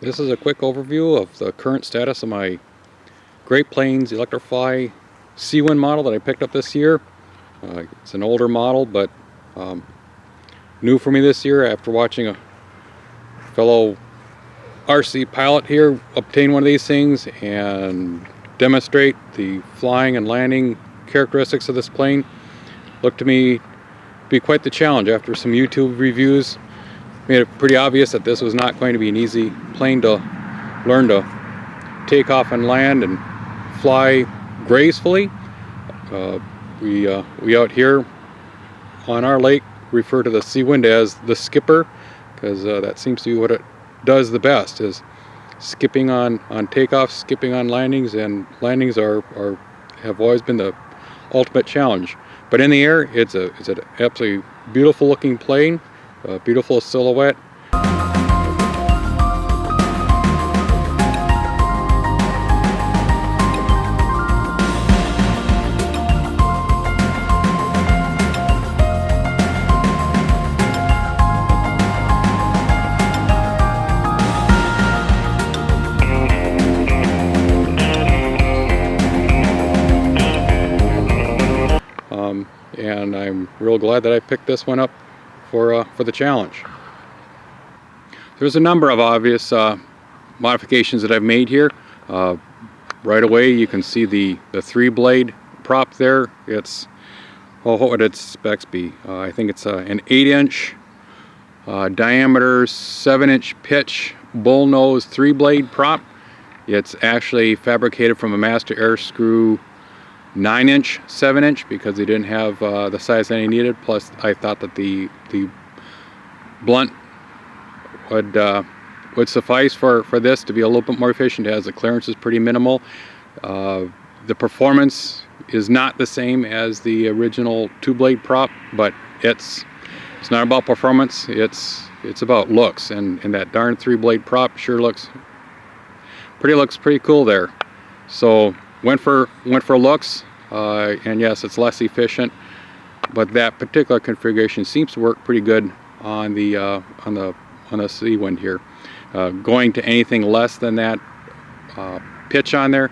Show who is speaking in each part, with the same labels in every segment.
Speaker 1: This is a quick overview of the current status of my Great Plains Electrifly Seawind model that I picked up this year. It's an older model, but new for me this year after watching a fellow RC pilot here obtain one of these things and demonstrate the flying and landing characteristics of this plane. Looked to me to be quite the challenge. After some YouTube reviews, made it pretty obvious that this was not going to be an easy plane to learn to take off and land and fly gracefully. We out here on our lake refer to the Seawind as the skipper, because that seems to be what it does the best, is skipping on takeoffs, skipping on landings, and landings have always been the ultimate challenge. But in the air, it's an absolutely beautiful looking plane, a beautiful silhouette. And I'm real glad that I picked this one up for the challenge. There's a number of obvious modifications that I've made here. Right away you can see the 3-blade prop there. It's, well, what would its specs be? I think it's an 8-inch diameter, 7-inch pitch, bullnose 3-blade prop. It's actually fabricated from a master air screw 9-inch, 7-inch, because they didn't have the size that I needed. Plus, I thought that the blunt would suffice for this to be a little bit more efficient, as the clearance is pretty minimal. The performance is not the same as the original 2-blade prop, but it's not about performance. It's about looks, and that darn 3-blade prop sure looks pretty cool there. So went for looks, and yes, it's less efficient, but that particular configuration seems to work pretty good on the Seawind here. Going to anything less than that pitch on there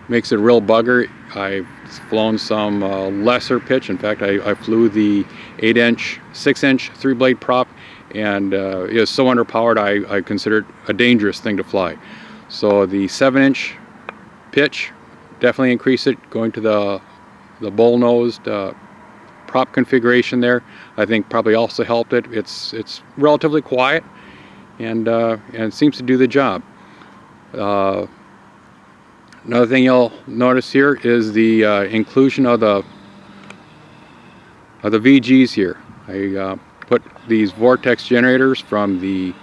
Speaker 1: makes it a real bugger. I've flown some lesser pitch. In fact, I flew the 8-inch, 6-inch 3-blade prop, and it was so underpowered I considered it a dangerous thing to fly. So the 7-inch pitch definitely increased it, going to the bull-nosed prop configuration there. I think probably also helped it. It's relatively quiet and seems to do the job. Another thing you'll notice here is the inclusion of the VGs here. I put these Vortex generators from the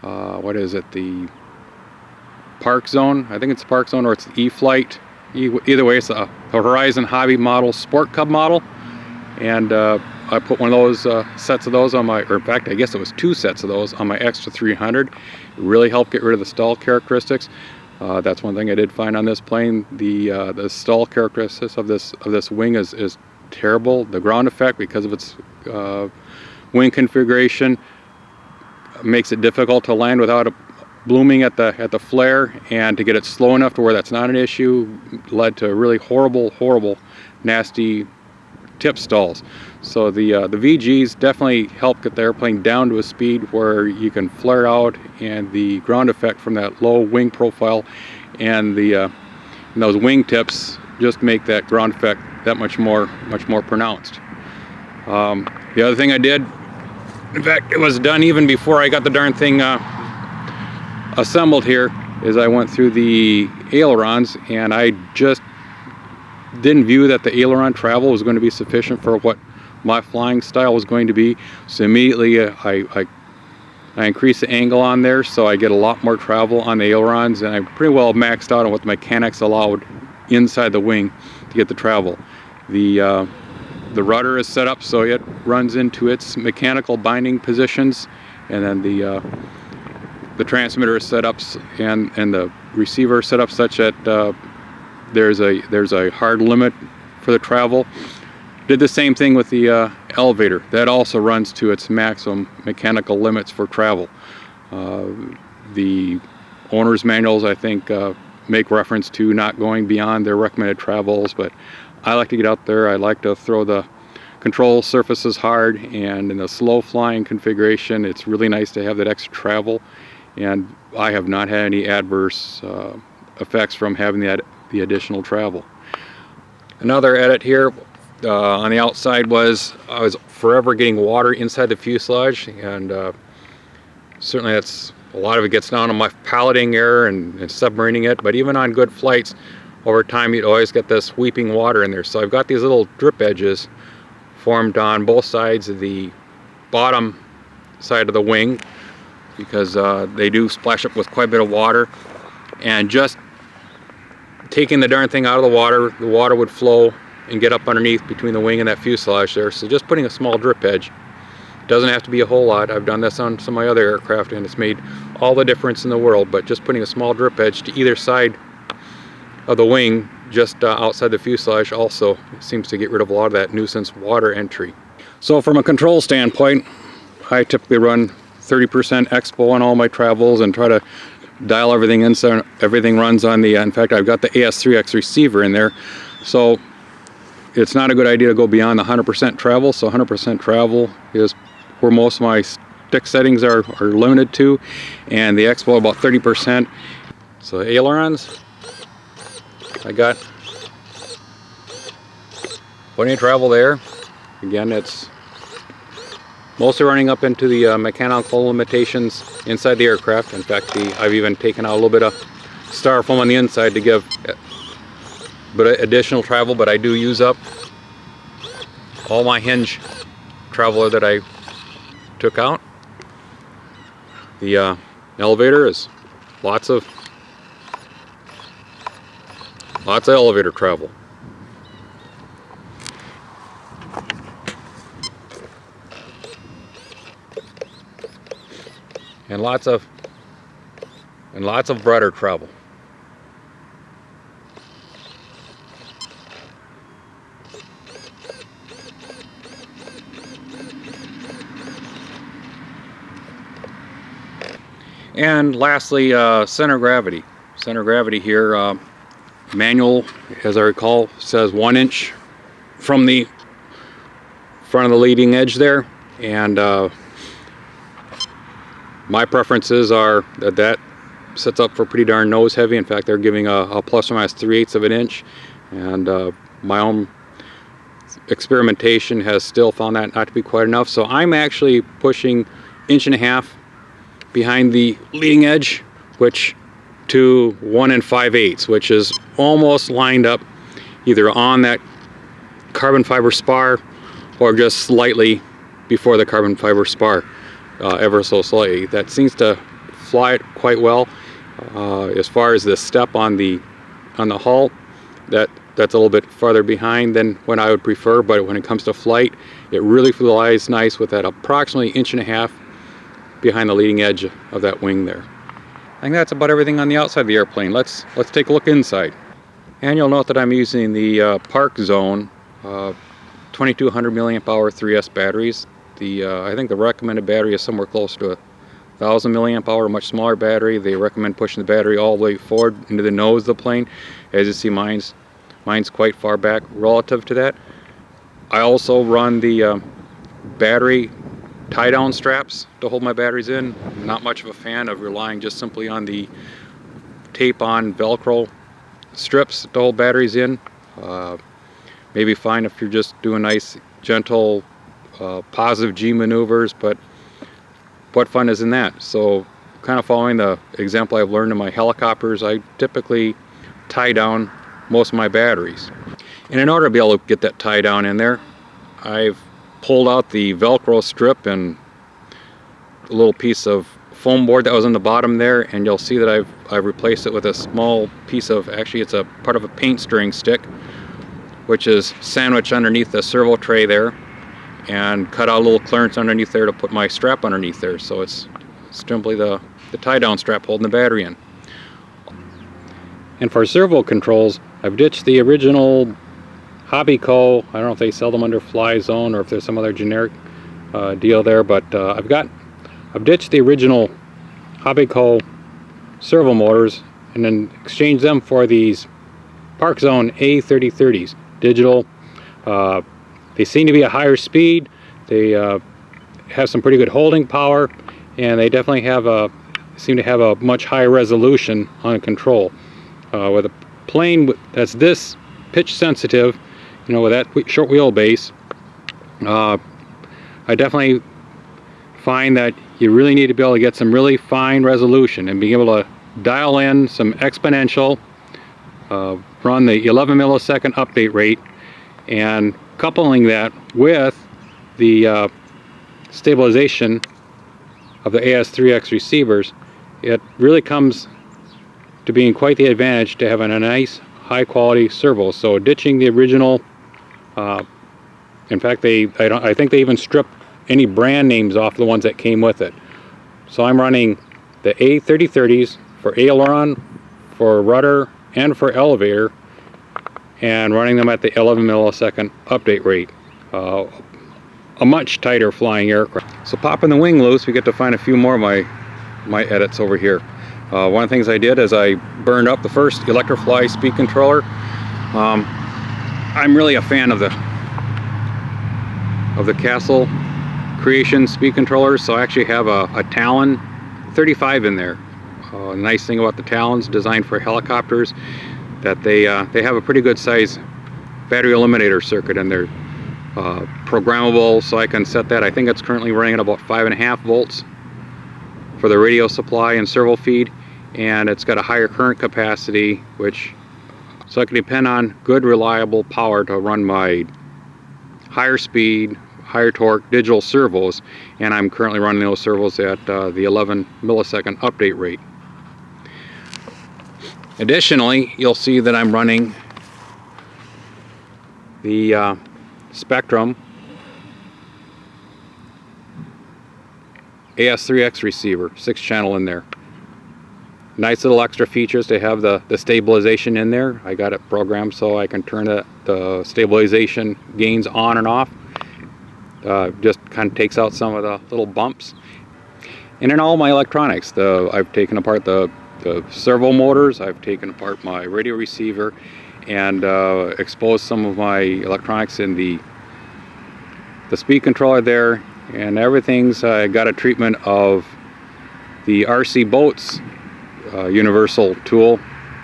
Speaker 1: what is it, the Parkzone, I think it's Parkzone, or it's the E-Flight. Either way, it's a Horizon Hobby model, Sport Cub model, and I put one of those sets of those on my, or in fact I guess it was 2 sets of those on my Extra 300. It really helped get rid of the stall characteristics. That's one thing I did find on this plane. The stall characteristics of this wing is terrible. The ground effect, because of its wing configuration, makes it difficult to land without blooming at the flare, and to get it slow enough to where that's not an issue led to really horrible, nasty tip stalls. So the VGs definitely help get the airplane down to a speed where you can flare out, and the ground effect from that low wing profile and those wing tips just make that ground effect that much more pronounced. The other thing I did, in fact it was done even before I got the darn thing assembled here, is I went through the ailerons, and I just didn't view that the aileron travel was going to be sufficient for what my flying style was going to be. So immediately I increased the angle on there, so I get a lot more travel on the ailerons, and I'm pretty well maxed out on what the mechanics allowed inside the wing to get the travel. The rudder is set up so it runs into its mechanical binding positions, and then the transmitter is set up and the receiver is set up such that there's a hard limit for the travel. Did the same thing with the elevator. That also runs to its maximum mechanical limits for travel. The owner's manuals, I think, make reference to not going beyond their recommended travels, but I like to get out there. I like to throw the control surfaces hard, and in the slow flying configuration it's really nice to have that extra travel, and I have not had any adverse effects from having the additional travel. Another edit here on the outside was I was forever getting water inside the fuselage, and certainly that's a lot of it gets down on my piloting error and submarining it, but even on good flights over time you'd always get this weeping water in there. So I've got these little drip edges formed on both sides of the bottom side of the wing, because they do splash up with quite a bit of water, and just taking the darn thing out of the water would flow and get up underneath between the wing and that fuselage there. So just putting a small drip edge, doesn't have to be a whole lot. I've done this on some of my other aircraft and it's made all the difference in the world, but just putting a small drip edge to either side of the wing, just outside the fuselage, also seems to get rid of a lot of that nuisance water entry. So from a control standpoint, I typically run 30% expo on all my travels and try to dial everything in so everything runs on the, in fact I've got the AS3X receiver in there, so it's not a good idea to go beyond the 100% travel. So 100% travel is where most of my stick settings are limited to, and the expo about 30%. So ailerons, I got plenty of travel there. Again, it's mostly running up into the mechanical limitations inside the aircraft. In fact, I've even taken out a little bit of styrofoam on the inside to give additional travel, but I do use up all my hinge traveler that I took out. The elevator is lots of elevator travel. And lots of rudder travel. And lastly, center gravity. Center gravity here, manual, as I recall, says 1 inch from the front of the leading edge there, and my preferences are that sets up for pretty darn nose heavy. In fact, they're giving a plus or minus 3/8 of an inch, and my own experimentation has still found that not to be quite enough. So I'm actually pushing 1.5 inches behind the leading edge, which to 1 5/8, which is almost lined up either on that carbon fiber spar or just slightly before the carbon fiber spar, ever so slightly. That seems to fly it quite well. As far as the step on the hull, that's a little bit farther behind than what I would prefer, but when it comes to flight, it really flies nice with that approximately 1.5 inches behind the leading edge of that wing there. I think that's about everything on the outside of the airplane. Let's take a look inside. And you'll note that I'm using the Parkzone 2200 milliamp hour 3S batteries. I think the recommended battery is somewhere close to 1000 milliamp hour, much smaller battery. They recommend pushing the battery all the way forward into the nose of the plane. As you see, mine's quite far back relative to that. I also run the battery tie-down straps to hold my batteries in. Not much of a fan of relying just simply on the tape-on Velcro strips to hold batteries in. Maybe fine if you're just doing nice, gentle, positive G maneuvers, but what fun is in that? So, kind of following the example I've learned in my helicopters, I typically tie down most of my batteries. And in order to be able to get that tie down in there, I've pulled out the Velcro strip and a little piece of foam board that was on the bottom there, and you'll see that I've replaced it with a small piece of, actually it's a part of a paint stirring stick, which is sandwiched underneath the servo tray there, and cut out a little clearance underneath there to put my strap underneath there. So it's simply the tie down strap holding the battery in. And for servo controls, I've ditched the original Hobbico. I don't know if they sell them under Fly Zone or if there's some other generic deal there, but I've ditched the original Hobbico servo motors and then exchange them for these Parkzone A3030s, digital. They seem to be a higher speed. They have some pretty good holding power, and they definitely seem to have a much higher resolution on control. With a plane that's this pitch sensitive, you know, with that short wheelbase, I definitely find that you really need to be able to get some really fine resolution and be able to dial in some exponential, run the 11 millisecond update rate, and coupling that with the stabilization of the AS3X receivers, it really comes to being quite the advantage to having a nice high quality servo. So ditching the original, in fact I think they even stripped any brand names off the ones that came with it. So I'm running the A3030s for aileron, for rudder, and for elevator, and running them at the 11 millisecond update rate. A much tighter flying aircraft. So popping the wing loose, we get to find a few more of my edits over here. One of the things I did is I burned up the first Electrifly speed controller. I'm really a fan of the Castle Creation speed controllers, so I actually have a Talon 35 in there. Nice thing about the Talons, designed for helicopters, that they have a pretty good size battery eliminator circuit in there. Programmable, so I can set that. I think it's currently running at about 5.5 volts for the radio supply and servo feed, and it's got a higher current capacity, so I can depend on good reliable power to run my higher speed, higher torque digital servos, and I'm currently running those servos at the 11 millisecond update rate. Additionally, you'll see that I'm running the Spectrum AS3X receiver, 6-channel in there. Nice little extra features to have the stabilization in there. I got it programmed so I can turn the stabilization gains on and off. Just kind of takes out some of the little bumps. And in all my electronics, I've taken apart the servo motors, I've taken apart my radio receiver, and exposed some of my electronics in the speed controller there, and everything's got a treatment of the RC Boats universal tool,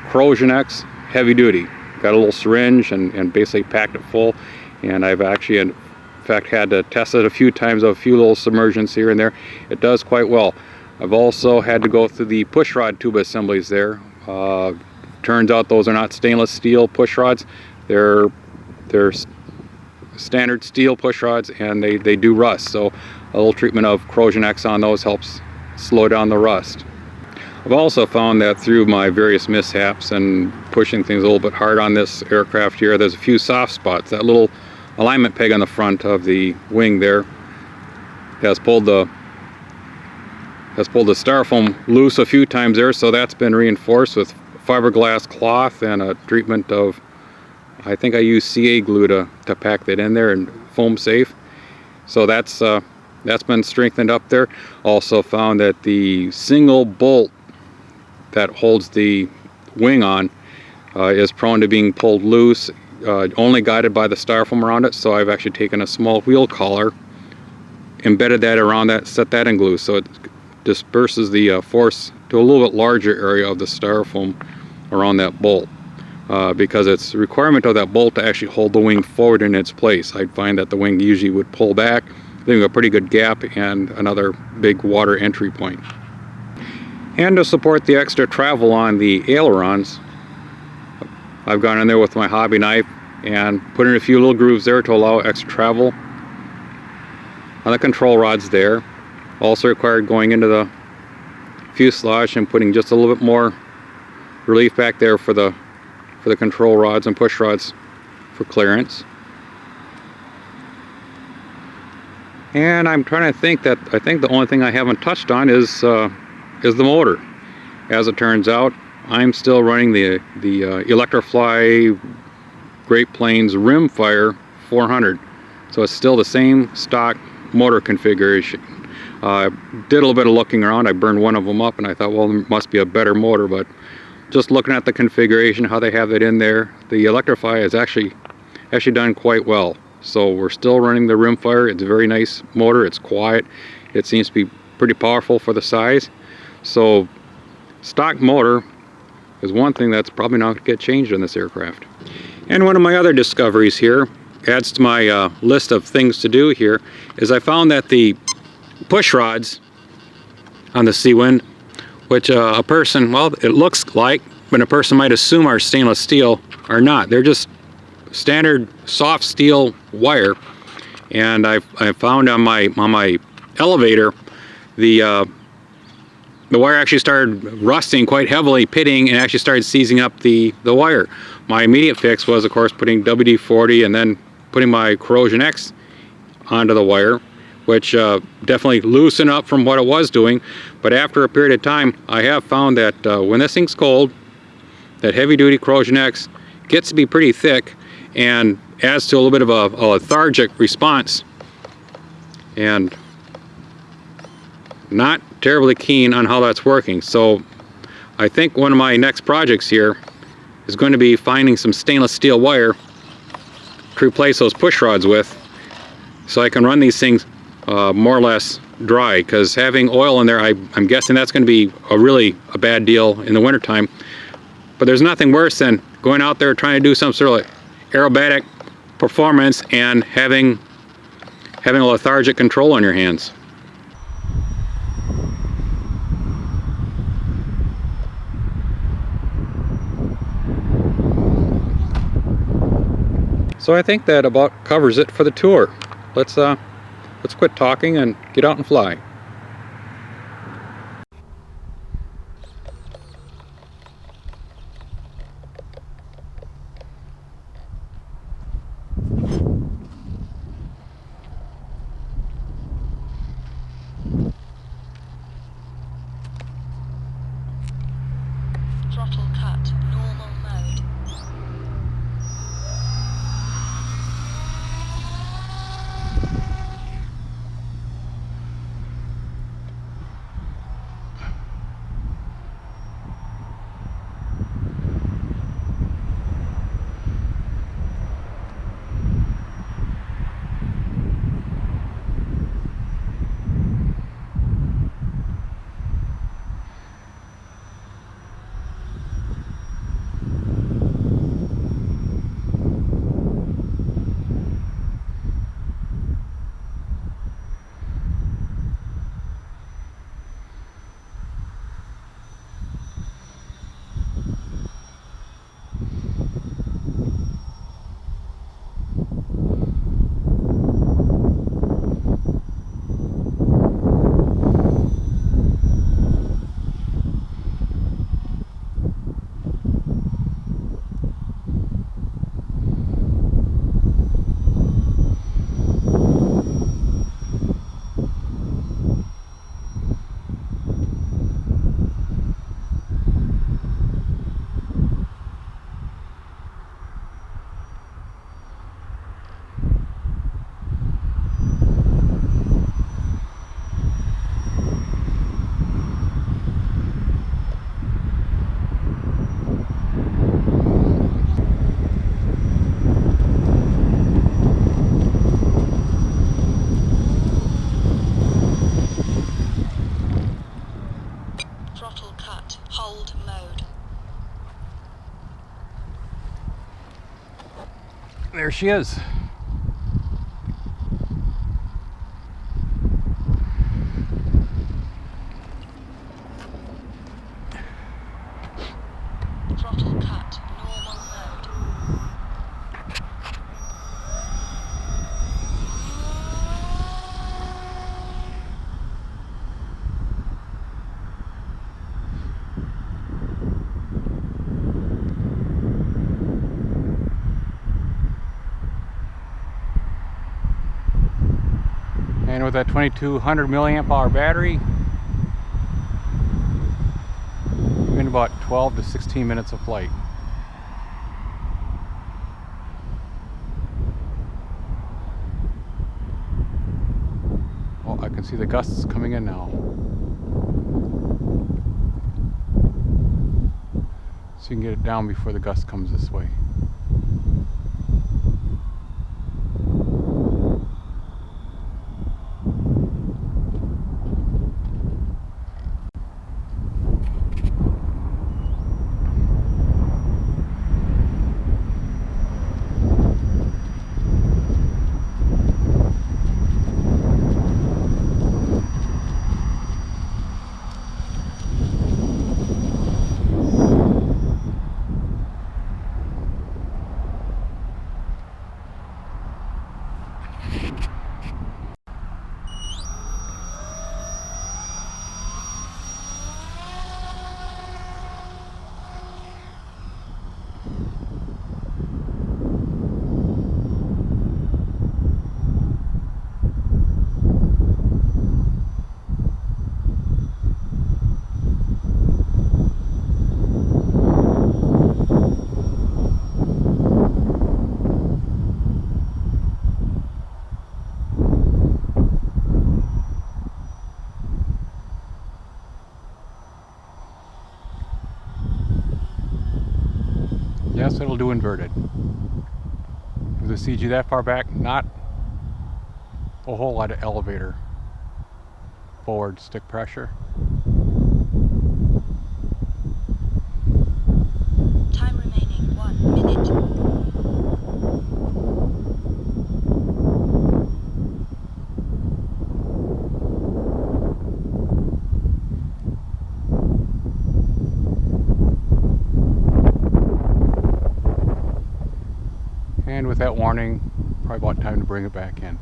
Speaker 1: Corrosion X heavy duty. Got a little syringe and basically packed it full, and I've actually in fact had to test it a few times, a few little submersions here and there. It does quite well. I've also had to go through the push rod tube assemblies there. Turns out those are not stainless steel push rods. They're standard steel push rods, and they do rust. So a little treatment of Corrosion X on those helps slow down the rust. I've also found that through my various mishaps and pushing things a little bit hard on this aircraft here, there's a few soft spots. That little alignment peg on the front of the wing there has pulled the styrofoam loose a few times there, so that's been reinforced with fiberglass cloth and a treatment of, I think I used CA glue to pack that in there, and foam safe. So that's been strengthened up there. Also found that the single bolt that holds the wing on is prone to being pulled loose, only guided by the styrofoam around it. So I've actually taken a small wheel collar, embedded that around that, set that in glue, so it disperses the force to a little bit larger area of the styrofoam around that bolt, because it's a requirement of that bolt to actually hold the wing forward in its place. I'd find that the wing usually would pull back, leaving a pretty good gap and another big water entry point. And to support the extra travel on the ailerons, I've gone in there with my hobby knife and put in a few little grooves there to allow extra travel on the control rods there. Also required going into the fuselage and putting just a little bit more relief back there for the control rods and push rods for clearance. And I'm trying to think that I think the only thing I haven't touched on is the motor. As it turns out, I'm still running the Electrifly Great Plains Rimfire 400, so it's still the same stock motor configuration. Did a little bit of looking around. I burned one of them up and I thought, well, there must be a better motor, but just looking at the configuration, how they have it in there, the Electrify is actually done quite well. So we're still running the rimfire. It's a very nice motor. It's quiet. It seems to be pretty powerful for the size. So stock motor is one thing that's probably not going to get changed in this aircraft. And one of my other discoveries here, adds to my list of things to do here, is I found that the push rods on the Seawind, which a person, well, it looks like, but a person might assume are stainless steel, are not. They're just standard soft steel wire. And I found on my elevator, the wire actually started rusting quite heavily, pitting, and actually started seizing up the wire. My immediate fix was, of course, putting WD-40 and then putting my Corrosion X onto the wire, which definitely loosened up from what it was doing. But after a period of time, I have found that when this thing's cold, that heavy-duty Corrosion X gets to be pretty thick and adds to a little bit of a lethargic response. And not terribly keen on how that's working. So I think one of my next projects here is going to be finding some stainless steel wire to replace those push rods with, so I can run these things more or less dry, because having oil in there, I'm guessing that's going to be a bad deal in the wintertime. But there's nothing worse than going out there trying to do some sort of aerobatic performance and having a lethargic control on your hands. So I think that about covers it for the tour. Let's quit talking and get out and fly.
Speaker 2: Throttle cut, normal mode.
Speaker 1: There she is.
Speaker 2: Throttle cut, normal mode.
Speaker 1: And with that 2200 milliamp hour battery, in about 12 to 16 minutes of flight. Well, I can See the gusts coming in now. So you can get it down before the gust comes this way. Yes, it'll do inverted. With the CG that far back, not a whole lot of elevator forward stick pressure.
Speaker 2: Time remaining 1 minute.
Speaker 1: And with that warning, probably about time to bring it back in.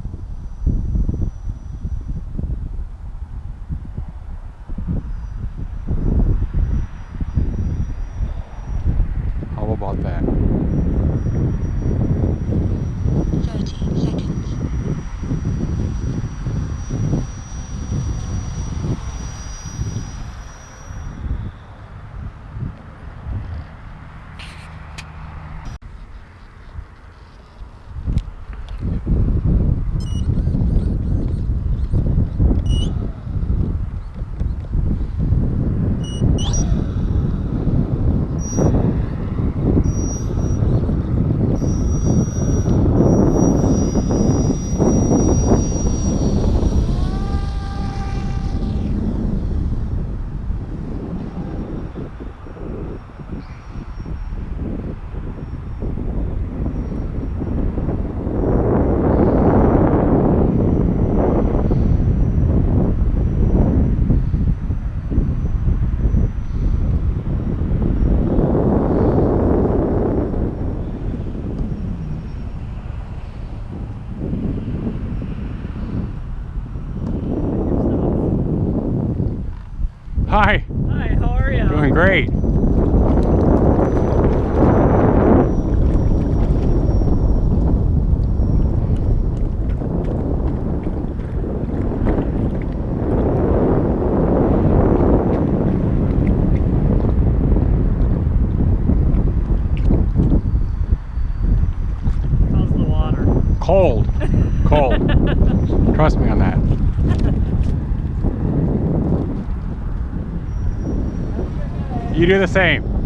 Speaker 1: How about that?
Speaker 2: 30 seconds.
Speaker 1: Hi.
Speaker 3: Hi, how are you?
Speaker 1: Doing great.
Speaker 3: How's the water?
Speaker 1: Cold. Cold. Trust me on that. You do the same.